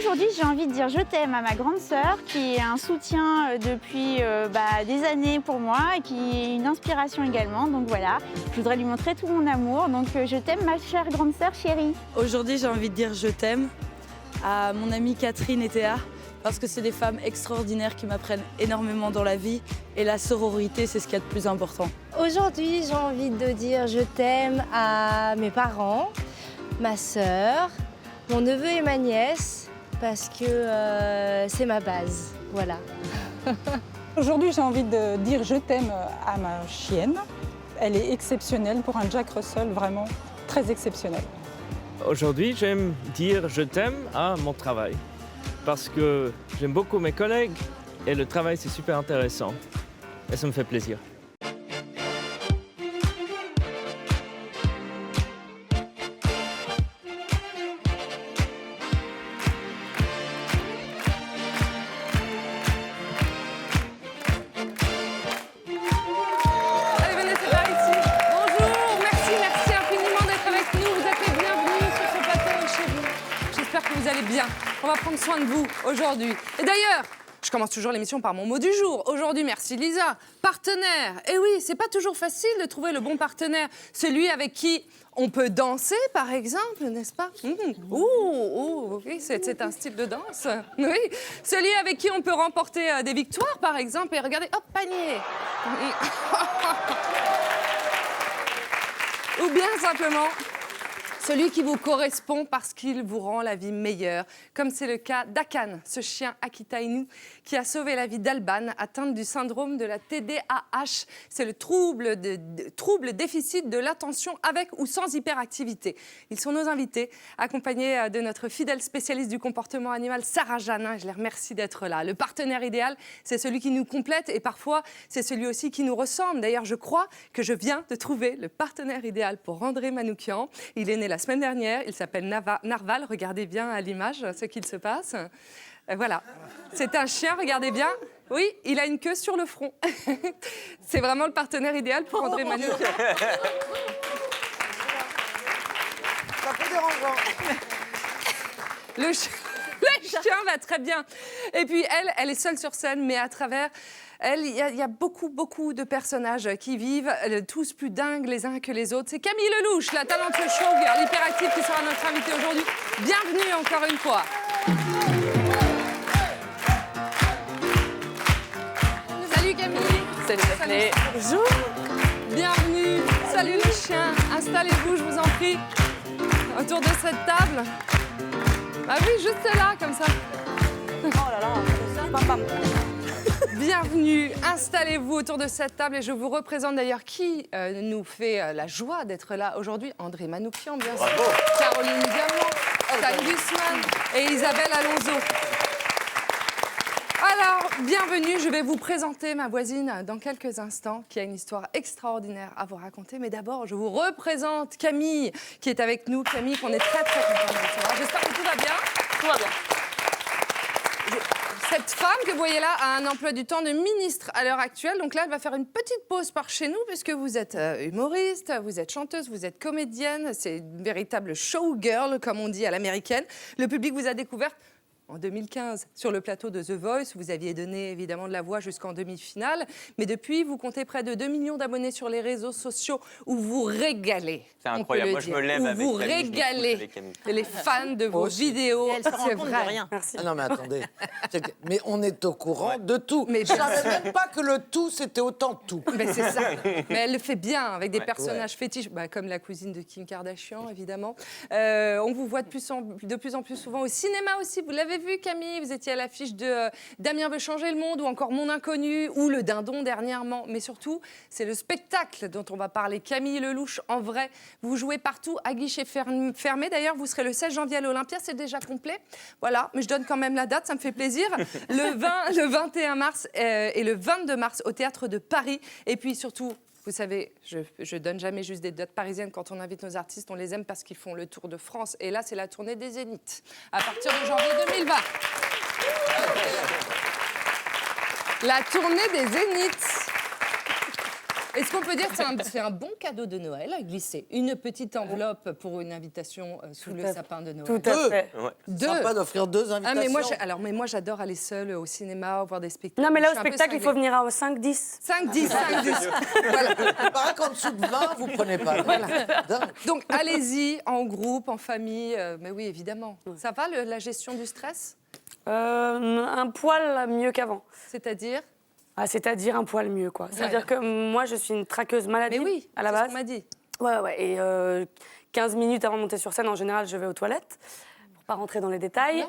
Aujourd'hui, j'ai envie de dire je t'aime à ma grande sœur, qui est un soutien depuis des années pour moi et qui est une inspiration également. Donc voilà, je voudrais lui montrer tout mon amour. Donc je t'aime, ma chère grande sœur chérie. Aujourd'hui, j'ai envie de dire je t'aime à mon amie Catherine et Théa, parce que c'est des femmes extraordinaires qui m'apprennent énormément dans la vie. Et la sororité, c'est ce qu'il y a de plus important. Aujourd'hui, j'ai envie de dire je t'aime à mes parents, ma sœur, mon neveu et ma nièce, parce que c'est ma base, voilà. Aujourd'hui, j'ai envie de dire je t'aime à ma chienne. Elle est exceptionnelle pour un Jack Russell, vraiment très exceptionnel. Aujourd'hui, j'aime dire je t'aime à mon travail parce que j'aime beaucoup mes collègues et le travail, c'est super intéressant et ça me fait plaisir. On va prendre soin de vous aujourd'hui. Et d'ailleurs, je commence toujours l'émission par mon mot du jour. Aujourd'hui, merci Lisa. Partenaire. Et oui, c'est pas toujours facile de trouver le bon partenaire. Celui avec qui on peut danser, par exemple, n'est-ce pas? Oui, c'est un style de danse. Oui. Celui avec qui on peut remporter des victoires, par exemple. Et regardez, hop, panier. Ou bien simplement celui qui vous correspond parce qu'il vous rend la vie meilleure, comme c'est le cas d'Akan, ce chien Akita Inu, qui a sauvé la vie d'Alban, atteinte du syndrome de la TDAH. C'est le trouble déficit de l'attention avec ou sans hyperactivité. Ils sont nos invités, accompagnés de notre fidèle spécialiste du comportement animal, Sarah Janin. Je les remercie d'être là. Le partenaire idéal, c'est celui qui nous complète et parfois, c'est celui aussi qui nous ressemble. D'ailleurs, je crois que je viens de trouver le partenaire idéal pour André Manoukian. Il est né la semaine dernière, il s'appelle Narval, regardez bien à l'image ce qu'il se passe. Voilà, c'est un chien, regardez bien. Oui, il a une queue sur le front. C'est vraiment le partenaire idéal pour André Manoukian. Ça fait dérangeant. Le chien va très bien. Et puis elle est seule sur scène, mais à travers elle, il y a beaucoup de personnages qui vivent, tous plus dingues les uns que les autres. C'est Camille Lelouch, la talentueuse showgirl hyperactive qui sera notre invitée aujourd'hui. Bienvenue encore une fois. Salut Camille. Salut Daphné. Bonjour. Bienvenue. Salut les chiens. Installez-vous, je vous en prie, autour de cette table. Ah oui, juste là, comme ça. Oh là là, bam bam. Bienvenue, installez-vous autour de cette table et je vous représente d'ailleurs qui nous fait la joie d'être là aujourd'hui. André Manoukian, bien sûr, Caroline Diamant, Stan Gusman et Isabelle Alonso. Alors, bienvenue, je vais vous présenter ma voisine dans quelques instants qui a une histoire extraordinaire à vous raconter. Mais d'abord, je vous représente Camille qui est avec nous. Camille, qu'on est très contente de recevoir. J'espère que tout va bien. Tout va bien. Cette femme que vous voyez là a un emploi du temps de ministre à l'heure actuelle. Donc là, elle va faire une petite pause par chez nous puisque vous êtes humoriste, vous êtes chanteuse, vous êtes comédienne. C'est une véritable showgirl, comme on dit à l'américaine. Le public vous a découverte en 2015 sur le plateau de The Voice. Vous aviez donné évidemment de la voix jusqu'en demi-finale. Mais depuis, vous comptez près de 2 millions d'abonnés sur les réseaux sociaux où vous régalez. C'est incroyable. Moi, je me lève où avec vous Camille, régalez les fans de vos vidéos. Et elle se rend C'est compte de vrai. rien. Ah non, mais attendez. Mais on est au courant de tout. Mais je savais même pas que le tout, c'était autant tout. Mais c'est ça. Mais elle le fait bien avec des personnages fétiches, comme la cousine de Kim Kardashian, évidemment. On vous voit de plus en plus souvent au cinéma aussi. Vous l'avez vu, Camille, vous étiez à l'affiche de Damien veut changer le monde ou encore Mon Inconnu ou Le Dindon dernièrement. Mais surtout, c'est le spectacle dont on va parler. Camille Lelouch, en vrai, vous jouez partout à guichet fermé. D'ailleurs, vous serez le 16 janvier à l'Olympia, c'est déjà complet. Voilà, mais je donne quand même la date, ça me fait plaisir. Le 21 mars et le 22 mars au Théâtre de Paris. Et puis surtout, vous savez, je donne jamais juste des dates parisiennes. Quand on invite nos artistes, on les aime parce qu'ils font le tour de France. Et là, c'est la tournée des Zéniths, à partir de janvier 2020. La tournée des Zéniths. Est-ce qu'on peut dire que c'est un bon cadeau de Noël à glisser? Une petite enveloppe pour une invitation sous le sapin de Noël. Tout à fait. Deux. Sympa d'offrir 2 invitations. Mais moi j'adore aller seule au cinéma, voir des spectacles. Non, mais là, au Je suis un peu spectacle, il faut cinglée. venir à 5-10. 5-10, 5-10. Voilà. Il paraît qu'en dessous de 20, vous prenez pas. Voilà. Dingue. Donc allez-y, en groupe, en famille. Mais oui, évidemment. Ça va, la gestion du stress? Un poil mieux qu'avant. C'est-à-dire? C'est-à-dire un poil mieux, quoi. C'est-à-dire que moi, je suis une traqueuse maladie Mais oui, à la c'est ce base. qu'on m'a dit. Ouais. Et 15 minutes avant de monter sur scène, en général, je vais aux toilettes. Pour pas rentrer dans les détails.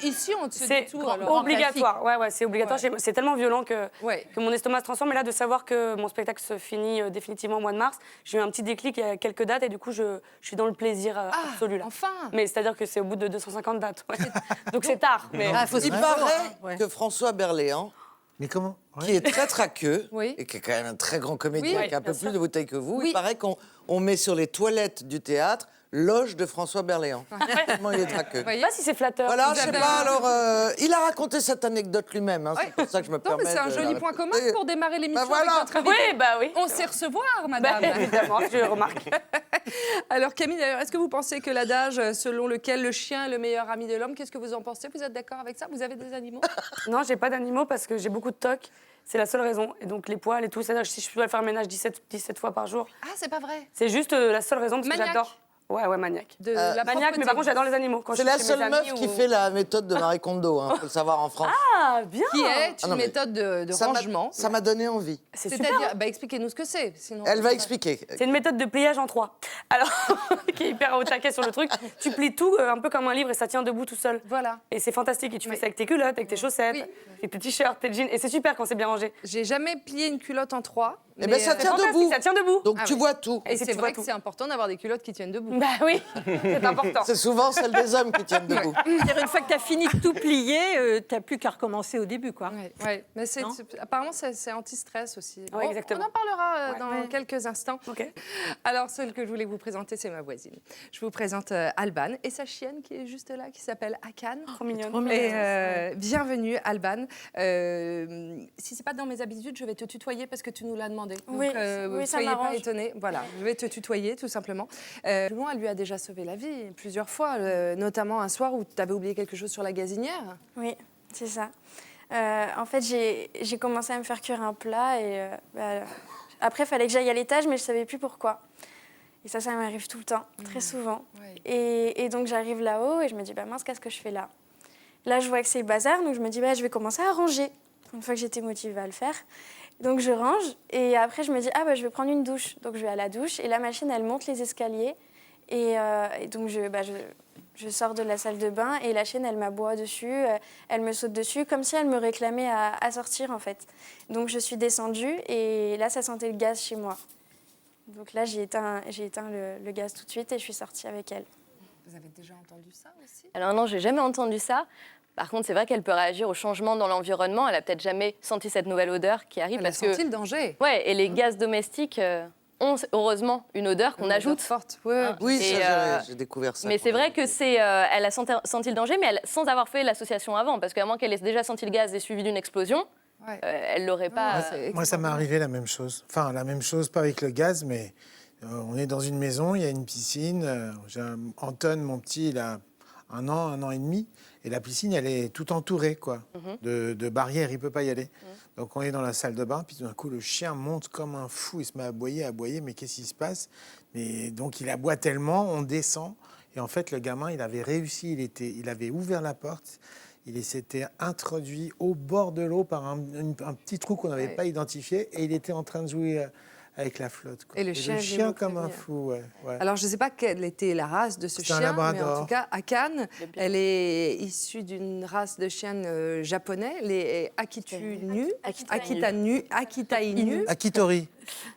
Ici, on te C'est dit tout. alors. obligatoire. Ouais, c'est obligatoire. Ouais. C'est tellement violent que Ouais. mon estomac se transforme. Et là, de savoir que mon spectacle se finit définitivement au mois de mars, j'ai eu un petit déclic il y a quelques dates et du coup, je suis dans le plaisir absolu là. Enfin. Mais c'est-à-dire que c'est au bout de 250 dates. Ouais. Donc c'est tard. Mais Il paraît que François Berléand, Mais comment? qui est très traqueux, Oui. et qui est quand même un très grand comédien, Oui, qui a un peu bien plus sûr. de bouteilles que vous, Oui. il paraît qu'on met sur les toilettes du théâtre loge de François Berléand. Tellement il est traqueux. Vous voyez? je sais pas si c'est flatteur. Voilà, je sais avez- pas, alors, il a raconté cette anecdote lui-même, hein, c'est pour ça que je me Non, permets mais c'est un de joli la point commun raconter. pour démarrer l'émission voilà. avec notre invité. Oui, bah oui. On sait recevoir, madame. Évidemment, je remarque. Alors Camille, d'ailleurs, est-ce que vous pensez que l'adage selon lequel le chien est le meilleur ami de l'homme, qu'est-ce que vous en pensez? Vous êtes d'accord avec ça? Vous avez des animaux? Non, j'ai pas d'animaux parce que j'ai beaucoup de tocs. C'est la seule raison. Et donc les poils et tout, c'est-à-dire que si je dois faire le ménage 17 fois par jour, Ah, c'est pas vrai. c'est juste la seule raison parce que Maniaque. j'adore. Ouais, maniaque. De la Maniaque, mais propreté. par contre, j'adore les animaux. Quand C'est je la suis chez mes seule amis meuf qui ou- fait la méthode de Marie Kondo, hein, faut le savoir en France. Ah, bien. Qui est Ah une non, mais méthode de Ça m'a- rangement. Ça m'a donné envie. C'est super. C'est-à-dire, expliquez-nous ce que c'est. Sinon, Elle va expliquer. C'est une méthode de pliage en 3. Alors, qui est hyper au taquet sur le truc. Tu plies tout un peu comme un livre et ça tient debout tout seul. Voilà. Et c'est fantastique. Et tu Oui. fais ça avec tes culottes, avec tes chaussettes, Oui. avec tes t-shirts, tes jeans. Et c'est super quand c'est bien rangé. J'ai jamais plié une culotte en 3. Eh ben, ça tient Fantastique, debout. ça tient debout. Donc Ah tu oui. vois tout. Et Et c'est tu vrai vois que tout. c'est important d'avoir des culottes qui tiennent debout. Bah oui, c'est important. C'est souvent celle des hommes qui tiennent debout. C'est-à-dire, une fois que tu as fini de tout plier, tu n'as plus qu'à recommencer au début, quoi. Ouais. Mais Non apparemment, c'est anti-stress aussi. Ouais, exactement. On en parlera Ouais. dans quelques instants. Ok. Alors, celle que je voulais vous présenter, c'est ma voisine. Je vous présente Alban et sa chienne qui est juste là, qui s'appelle Akan. Trop mignonne. Et bienvenue, Alban. Si c'est pas dans mes habitudes, je vais te tutoyer parce que tu nous l'as demandé. Donc, Oui, oui, ça soyez pas m'arrange. étonnés. Voilà, je vais te tutoyer tout simplement. Loin, elle lui a déjà sauvé la vie plusieurs fois, notamment un soir où tu avais oublié quelque chose sur la gazinière. Oui, c'est ça. En fait, j'ai commencé à me faire cuire un plat et après, il fallait que j'aille à l'étage, mais je ne savais plus pourquoi. Et ça m'arrive tout le temps, très souvent. Ouais. Et donc, j'arrive là-haut et je me dis, bah mince, qu'est-ce que je fais là? Là, je vois que c'est le bazar, donc je me dis, bah, je vais commencer à ranger. Une fois que j'étais motivée à le faire. Donc, je range et après, je me dis, je vais prendre une douche. Donc, je vais à la douche et la machine, elle monte les escaliers. Et donc, je sors de la salle de bain et la chienne, elle m'aboie dessus, elle me saute dessus, comme si elle me réclamait à sortir, en fait. Donc, je suis descendue et là, ça sentait le gaz chez moi. Donc là, j'ai éteint le gaz tout de suite et je suis sortie avec elle. Vous avez déjà entendu ça aussi? Alors non, j'ai jamais entendu ça. Par contre, c'est vrai qu'elle peut réagir au changement dans l'environnement. Elle a peut-être jamais senti cette nouvelle odeur qui arrive Elle a parce senti que le danger. ouais, et les gaz domestiques ont heureusement une odeur qu'on Une ajoute. odeur forte. Ouais. Oui, Et, ça, j'ai découvert ça. Mais c'est vrai que elle a senti le danger, mais sans avoir fait l'association avant, parce qu'à moins qu'elle ait déjà senti le gaz et suivi d'une explosion, Ouais. elle l'aurait pas. Moi, ça m'est arrivé la même chose. Enfin, la même chose, pas avec le gaz, mais on est dans une maison, il y a une piscine. Anton, mon petit, il a un an et demi. Et la piscine, elle est tout entourée, quoi, de barrières. Il ne peut pas y aller. Donc, on est dans la salle de bain. Puis, tout d'un coup, le chien monte comme un fou. Il se met à aboyer. Mais qu'est-ce qui se passe? Mais donc, il aboie tellement, on descend. Et en fait, le gamin, il avait réussi. Il avait ouvert la porte. Il s'était introduit au bord de l'eau par un petit trou qu'on n'avait pas identifié. Et il était en train de jouer avec la flotte, quoi. Et le chien comme un prévenir. fou, ouais. Alors, je ne sais pas quelle était la race de ce C'était un chien, mais en labrador. tout cas, Akan, elle est issue d'une race de chiens japonais, les Akita-Inu. Akitori.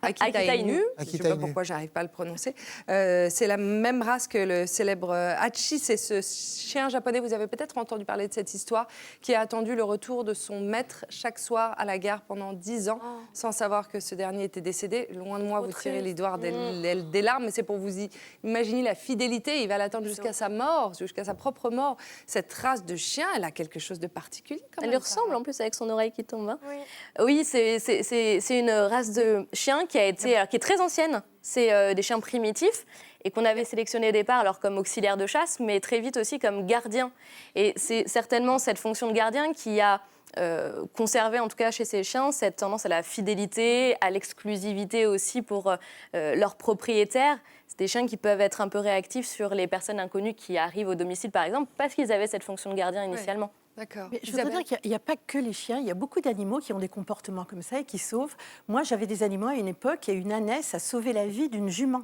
Akita Inu. Je ne sais Akita pas Inu. pourquoi je n'arrive pas à le prononcer. C'est la même race que le célèbre Hachi. C'est ce chien japonais, vous avez peut-être entendu parler de cette histoire, qui a attendu le retour de son maître chaque soir à la gare pendant 10 ans, sans savoir que ce dernier était décédé. Loin de moi, vous tirez l'histoire des larmes, mais c'est pour vous imaginer la fidélité. Il va l'attendre jusqu'à sa mort, jusqu'à sa propre mort. Cette race de chien, elle a quelque chose de particulier. Quand Elle même, lui ressemble Sarah. en plus avec son oreille qui tombe. Hein. Oui. Oui, c'est une race de chien qui est très ancienne. C'est des chiens primitifs et qu'on avait sélectionné au départ alors comme auxiliaire de chasse, mais très vite aussi comme gardien. Et c'est certainement cette fonction de gardien qui a conservé, en tout cas chez ces chiens, cette tendance à la fidélité, à l'exclusivité aussi pour leurs propriétaires. C'est des chiens qui peuvent être un peu réactifs sur les personnes inconnues qui arrivent au domicile, par exemple, parce qu'ils avaient cette fonction de gardien initialement. Ouais. D'accord. Mais je voudrais dire qu'il n'y a pas que les chiens, il y a beaucoup d'animaux qui ont des comportements comme ça et qui sauvent. Moi, j'avais des animaux à une époque et une ânesse a sauvé la vie d'une jument.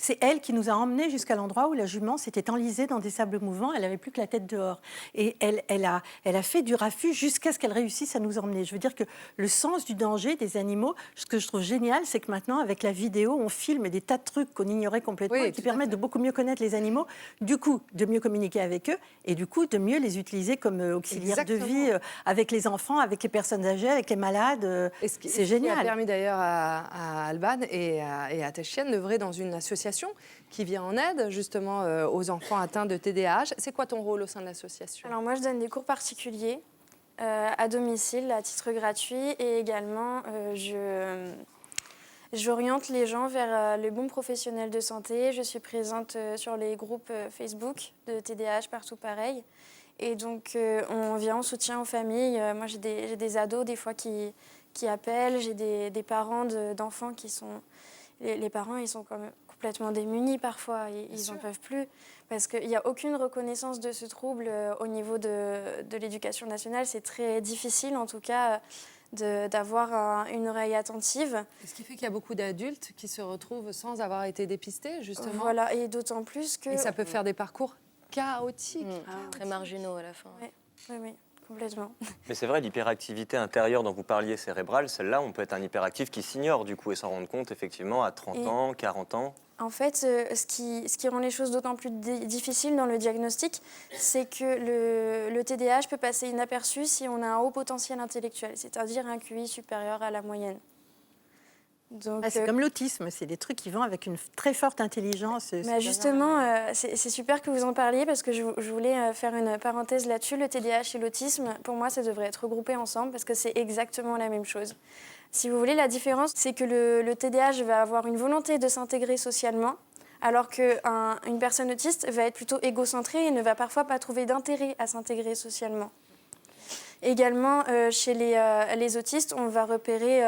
C'est elle qui nous a emmenés jusqu'à l'endroit où la jument s'était enlisée dans des sables mouvants. Elle n'avait plus que la tête dehors. Et elle a fait du raffut jusqu'à ce qu'elle réussisse à nous emmener. Je veux dire que le sens du danger des animaux, ce que je trouve génial, c'est que maintenant, avec la vidéo, on filme des tas de trucs qu'on ignorait complètement et qui permettent de beaucoup mieux connaître les animaux, du coup, de mieux communiquer avec eux et du coup, de mieux les utiliser comme auxiliaires de vie avec les enfants, avec les personnes âgées, avec les malades. C'est génial. Ce qui a permis d'ailleurs à Alban et à ta chienne d'œuvrer dans une association qui vient en aide justement aux enfants atteints de TDAH. C'est quoi ton rôle au sein de l'association ? Alors moi, je donne des cours particuliers à domicile à titre gratuit et également j'oriente les gens vers les bons professionnels de santé. Je suis présente sur les groupes Facebook de TDAH partout pareil. Et donc on vient en soutien aux familles. Moi, j'ai des ados des fois qui appellent. J'ai des parents d'enfants qui sont... Les parents, ils sont comme complètement démunis parfois, ils n'en peuvent plus, parce qu'il n'y a aucune reconnaissance de ce trouble au niveau de l'éducation nationale. C'est très difficile, en tout cas, d'avoir une oreille attentive. Ce qui fait qu'il y a beaucoup d'adultes qui se retrouvent sans avoir été dépistés, justement. Voilà, et d'autant plus que... Et ça peut faire des parcours chaotiques. Très marginaux à la fin. Oui. Complètement. Mais c'est vrai, l'hyperactivité intérieure dont vous parliez, cérébrale, celle-là, on peut être un hyperactif qui s'ignore du coup et s'en rendre compte effectivement à 30 ans, 40 ans. En fait, ce qui rend les choses d'autant plus difficiles dans le diagnostic, c'est que le TDAH peut passer inaperçu si on a un haut potentiel intellectuel, c'est-à-dire un QI supérieur à la moyenne. C'est comme l'autisme, c'est des trucs qui vont avec une très forte intelligence. Justement, c'est super que vous en parliez parce que je voulais faire une parenthèse là-dessus. Le TDAH et l'autisme, pour moi, ça devrait être regroupé ensemble parce que c'est exactement la même chose. Si vous voulez, la différence, c'est que le TDAH va avoir une volonté de s'intégrer socialement, alors qu'une personne autiste va être plutôt égocentrée et ne va parfois pas trouver d'intérêt à s'intégrer socialement. Également, chez les autistes, on va repérer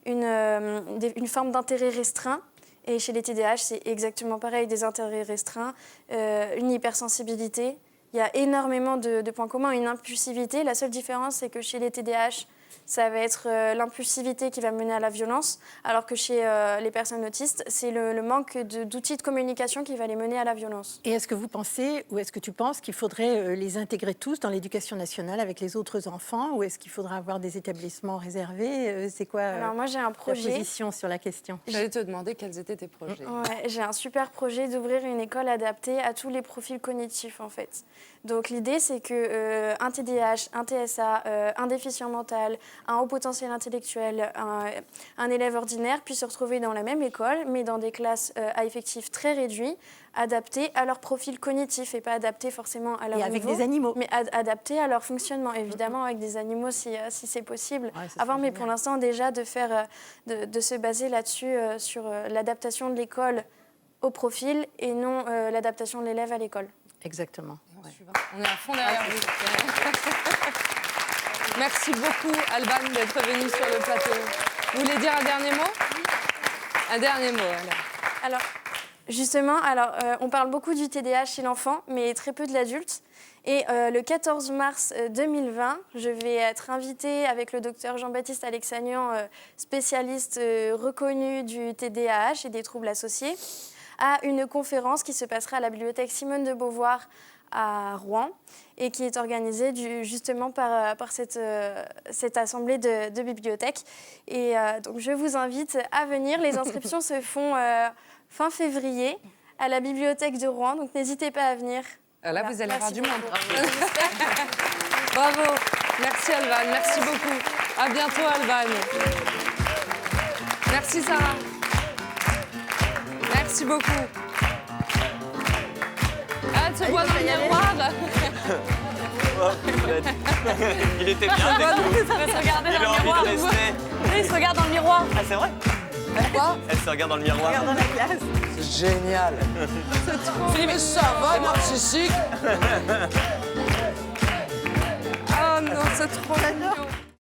une forme d'intérêt restreint. Et chez les TDAH, c'est exactement pareil, des intérêts restreints, une hypersensibilité. Il y a énormément de points communs, une impulsivité. La seule différence, c'est que chez les TDAH, ça va être l'impulsivité qui va mener à la violence, alors que chez les personnes autistes, c'est le manque d'outils de communication qui va les mener à la violence. Et est-ce que vous pensez, ou est-ce que tu penses qu'il faudrait les intégrer tous dans l'éducation nationale avec les autres enfants, ou est-ce qu'il faudra avoir des établissements réservés ? C'est quoi Alors moi, j'ai un projet. Ta position sur la question ? J'allais te demander quels étaient tes projets. Ouais, j'ai un super projet d'ouvrir une école adaptée à tous les profils cognitifs, en fait. Donc l'idée, c'est qu'un TDAH, un TSA, un déficient mental, un haut potentiel intellectuel, un élève ordinaire puissent se retrouver dans la même école, mais dans des classes à effectifs très réduits, adaptées à leur profil cognitif et pas adaptées forcément à leur niveau. Et avec des animaux. Mais adaptées à leur fonctionnement, évidemment, avec des animaux si c'est possible. Ouais, mais pour l'instant, déjà, de se baser là-dessus, sur l'adaptation de l'école au profil et non l'adaptation de l'élève à l'école. Exactement. On est à fond derrière vous. Merci beaucoup, Alban, d'être venu sur le plateau. Vous voulez dire un dernier mot ? Un dernier mot, alors. Justement, on parle beaucoup du TDAH chez l'enfant, mais très peu de l'adulte. Et le 14 mars 2020, je vais être invitée avec le docteur Jean-Baptiste Alexanian, spécialiste reconnu du TDAH et des troubles associés, à une conférence qui se passera à la bibliothèque Simone de Beauvoir à Rouen et qui est organisée justement par cette assemblée de bibliothèques. Et donc je vous invite à venir. Les inscriptions se font fin février à la bibliothèque de Rouen, donc n'hésitez pas à venir. Là, vous allez avoir du monde. Bravo. Merci Alban, merci beaucoup. À bientôt Alban. Merci Sarah. Merci beaucoup. Elle se voit dans le miroir. Il était bien. Il se regarde dans le miroir. Il se regarde dans le miroir. Ah, c'est vrai ? Quoi? Elle se regarde dans le miroir. Regarde dans la glace. C'est génial. C'est trop Mais ça va, narcissique? Oh non, c'est trop mignon.